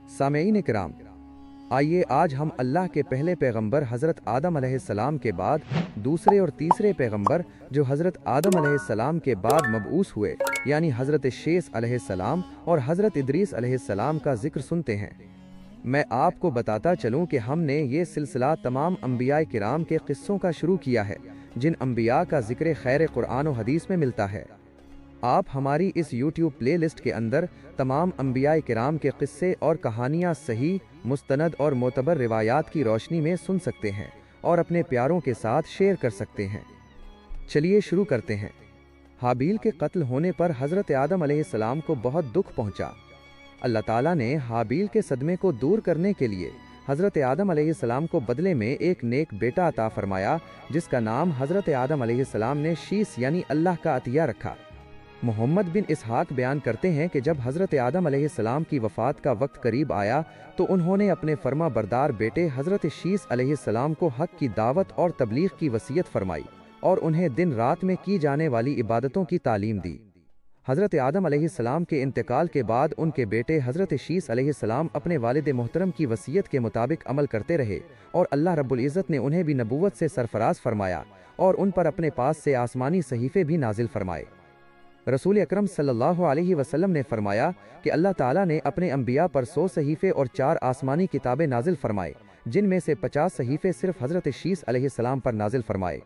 सामेईन किराम, आइए आज हम अल्लाह के पहले पैगंबर हज़रत आदम अलैहिस्सलाम के बाद दूसरे और तीसरे पैगंबर जो हज़रत आदम अलैहिस्सलाम के बाद मबऊस हुए यानी हज़रत शीस अलैहिस्सलाम और हज़रत इदरीस अलैहिस्सलाम का जिक्र सुनते हैं। मैं आपको बताता चलूं कि हमने ये सिलसिला तमाम अंबिया किराम के क़िस्सों का शुरू किया है जिन अंबिया का जिक्र खैर कुरान व हदीस में मिलता है। आप हमारी इस YouTube प्ले लिस्ट के अंदर तमाम अंबिया किराम के क़िस्से और कहानियाँ सही, मुस्तनद और मोतबर रिवायात की रोशनी में सुन सकते हैं और अपने प्यारों के साथ शेयर कर सकते हैं। चलिए शुरू करते हैं। हाबील के कत्ल होने पर हज़रत आदम अलैहिस्सलाम को बहुत दुख पहुंचा। अल्लाह ताला ने हाबील के सदमे को दूर करने के लिए हज़रत आदम अलैहिस्सलाम को बदले में एक नेक बेटा अता फरमाया जिसका नाम हज़रत आदम अलैहिस्सलाम ने शीस यानी अल्लाह का अतिया रखा। मोहम्मद बिन इसहाक बयान करते हैं कि जब हज़रत आदम अलैहिस्सलाम की वफ़ात का वक्त करीब आया तो उन्होंने अपने फर्मा बरदार बेटे हज़रत शीस अलैहिस्सलाम को हक़ की दावत और तबलीग की वसीयत फरमाई और उन्हें दिन रात में की जाने वाली इबादतों की तालीम दी। हज़रत आदम अलैहिस्सलाम के इंतकाल के बाद उनके बेटे हज़रत शीस अलैहिस्सलाम अपने वालिद मोहतरम की वसीयत के मुताबिक अमल करते रहे और अल्लाह रब्बुल इज़्ज़त ने उन्हें भी नबूवत से सरफराज फरमाया और उन पर अपने पास से आसमानी सहीफ़े भी नाजिल फरमाए। रसूल अकरम सल्लल्लाहु अलैहि वसल्लम ने फरमाया कि अल्लाह ताला ने अपने अंबिया पर 100 सहीफ़े और 4 आसमानी किताबें नाजिल फरमाए जिनमें से 50 सहीफ़े सिर्फ हज़रत शीस अलैहिस्सलाम पर नाजिल फरमाए।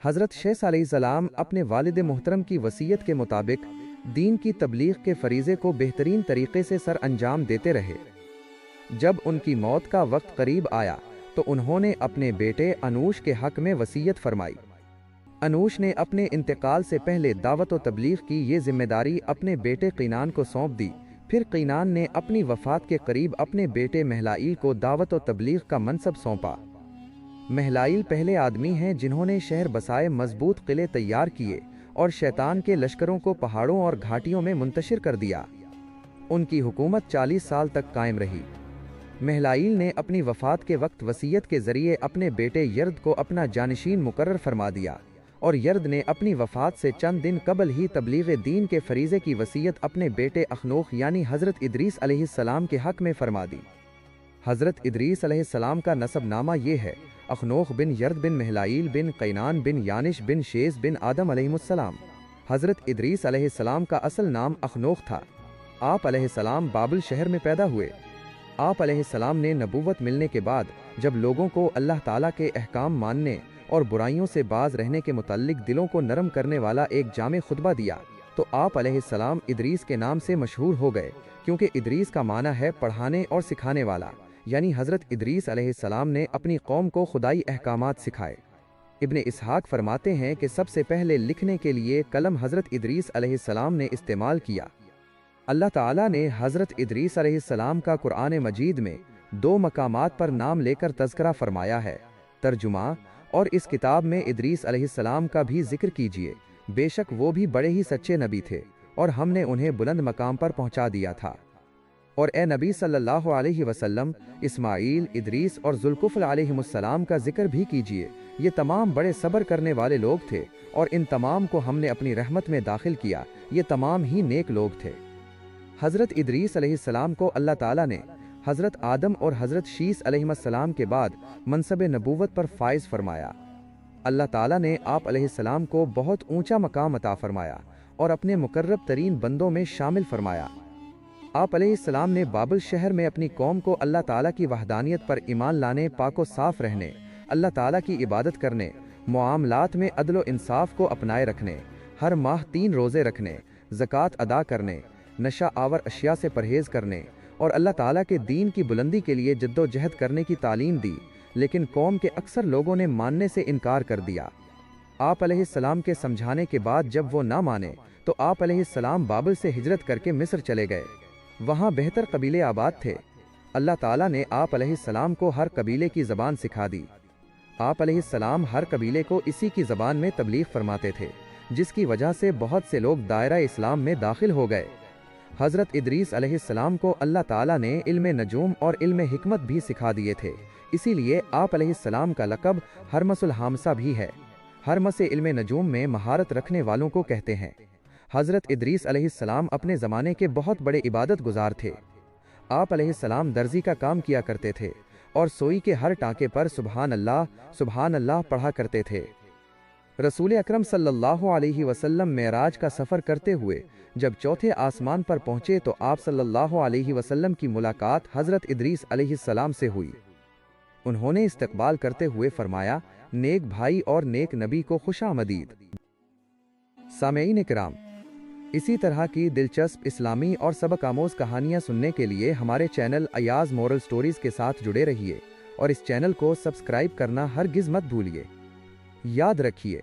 हज़रत शीस अलैहिस्सलाम अपने वालिद मोहतरम की वसीयत के मुताबिक दीन की तबलीग के फरीज़े को बेहतरीन तरीके से सर अंजाम देते रहे। जब उनकी मौत का वक्त करीब आया तो उन्होंने अपने बेटे अनूश के हक़ में वसीयत फरमाई। अनूश ने अपने इंतकाल से पहले दावत व तबलीग की ये जिम्मेदारी अपने बेटे कीनान को सौंप दी। फिर कीनान ने अपनी वफ़ात के करीब अपने बेटे महलाइल को दावत व तबलीग का मनसब सौंपा। महलाइल पहले आदमी हैं जिन्होंने शहर बसाए मजबूत किले तैयार किए और शैतान के लश्करों को पहाड़ों और घाटियों में मुंतशिर कर दिया। उनकी हुकूमत 40 साल तक कायम रही। महलाइल ने अपनी वफ़ात के वक्त वसीयत के ज़रिए अपने बेटे यर्द को अपना जानशीन मुकर्रर फरमा दिया और यर्द ने अपनी वफ़ात से चंद दिन कबल ही तबलीग दीन के फरीज़े की वसीयत अपने बेटे अखनोख यानी हज़रत इदरीस अलैहिस्सलाम के हक़ में फरमा दी। हज़रत इदरीस अलैहिस्सलाम का नसब नामा ये है: अखनोख बिन यर्द बिन महलाइल बिन क़ैनान बिन यानिश बिन शेस बिन आदम अलैहिस्सलाम। हज़रत इदरीस अलैहिस्सलाम का असल नाम अखनोख था। आप अलैहिस्सलाम बाबिल शहर में पैदा हुए। आप अलैहिस्सलाम ने नबूवत मिलने के बाद जब लोगों को अल्लाह ताला के अहकाम मानने और बुराइयों से बाज रहने के मुताल्लिक दिलों को नरम करने वाला एक जामे खुतबा दिया तो आप अलैहिस्सलाम इदरीस के नाम से मशहूर हो गए, क्योंकि इदरीस का माना है पढ़ाने और सिखाने वाला, यानी हज़रत इदरीस अलैहिस्सलाम ने अपनी कौम को खुदाई अहकामात सिखाए। इब्ने इसहाक फरमाते हैं कि सबसे पहले लिखने के लिए कलम हज़रत इदरीस अलैहिस्सलाम ने इस्तेमाल किया। अल्लाह ताला ने हज़रत इदरीस अलैहिस्सलाम का कुरान मजीद में 2 मकामात पर नाम लेकर तज़किरा फरमाया है, तर्जुमा और इस किताब में इदरीस अलैहिस्सलाम का भी जिक्र कीजिए, बेशक वो भी बड़े ही सच्चे नबी थे और हमने उन्हें बुलंद मकाम पर पहुंचा दिया था। और ए नबी सल्लल्लाहु अलैहि वसल्लम, इस्माइल, इदरीस और ज़ुल्कुफ़ल अलैहिमुस्सलाम का जिक्र भी कीजिए। ये तमाम बड़े सब्र करने वाले लोग थे और इन तमाम को हमने अपनी रहमत में दाखिल किया। ये तमाम ही नेक लोग थे। हज़रत इदरीस अलैहिस्सलाम को अल्लाह ताला ने हज़रत आदम और हज़रत शीस अलैहिस्सलाम के बाद मनसब नबूवत पर फाइज फरमाया। अल्लाह ताला ने आप अलैहिस्सलाम को बहुत ऊंचा मकाम अता फरमाया और अपने मुकर्रब तरीन बंदों में शामिल फरमाया। आप अलैहिस्सलाम ने बाबिल शहर में अपनी कौम को अल्लाह ताला की वहदानियत पर ईमान लाने, पाको साफ रहने, अल्लाह ताला की इबादत करने, मुआमलात में अदल व इंसाफ को अपनाए रखने, हर माह 3 रोज़े रखने, ज़कात अदा करने, नशा आवर अशिया से परहेज़ करने और अल्लाह ताला के दीन की बुलंदी के लिए जद्दोजहद करने की तालीम दी। लेकिन कौम के अक्सर लोगों ने मानने से इनकार कर दिया। आप अलैहिस्सलाम के समझाने के बाद जब वो ना माने तो आप अलैहिस्सलाम बाबिल से हिजरत करके मिस्र चले गए। वहाँ बेहतर कबीले आबाद थे। अल्लाह ताला ने आप अलैहिस्सलाम को हर कबीले की ज़बान सिखा दी। आप अलैहिस्सलाम हर कबीले को इसी की ज़बान में तबलीग फरमाते थे, जिसकी वजह से बहुत से लोग दायरा इस्लाम में दाखिल हो गए। हज़रत इदरीस अलैहिस्सलाम को अल्लाह ताला ने इल्म नजूम और इल्म हिकमत भी सिखा दिए थे, इसीलिए आप अलैहिस्सलाम का लक़ब हरमसुल हामसा भी है। हरमस इल्म नजूम में महारत रखने वालों को कहते हैं। हज़रत इदरीस अलैहिस्सलाम अपने ज़माने के बहुत बड़े इबादत गुजार थे। आप अलैहिस्सलाम दर्जी का काम किया करते थे और सोई के हर टाँके पर सुभान अल्लाह पढ़ा करते थे। रसूल अकरम सल्लल्लाहु अलैहि वसल्लम मेराज का सफ़र करते हुए जब चौथे आसमान पर पहुँचे तो आप सल्लल्लाहु अलैहि वसल्लम की मुलाकात हज़रत इदरीस अलैहिस्सलाम से हुई। उन्होंने इस्तकबाल करते हुए फरमाया, नेक भाई और नेक नबी को खुशामदीद। सामेईन इकराम, इसी तरह की दिलचस्प इस्लामी और सबक आमोज़ कहानियाँ सुनने के लिए हमारे चैनल अयाज़ मोरल स्टोरीज़ के साथ जुड़े रहिए और इस चैनल को सब्सक्राइब करना हरगिज़ मत भूलिए। याद रखिए,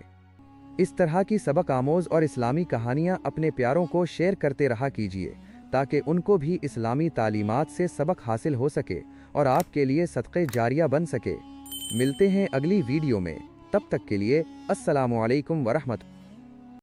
इस तरह की सबक आमोज़ और इस्लामी कहानियाँ अपने प्यारों को शेयर करते रहा कीजिए ताकि उनको भी इस्लामी तालीमात से सबक हासिल हो सके और आपके लिए सदक़े जारिया बन सके। मिलते हैं अगली वीडियो में, तब तक के लिए अस्सलामु अलैकुम व रहमतुल्लाह।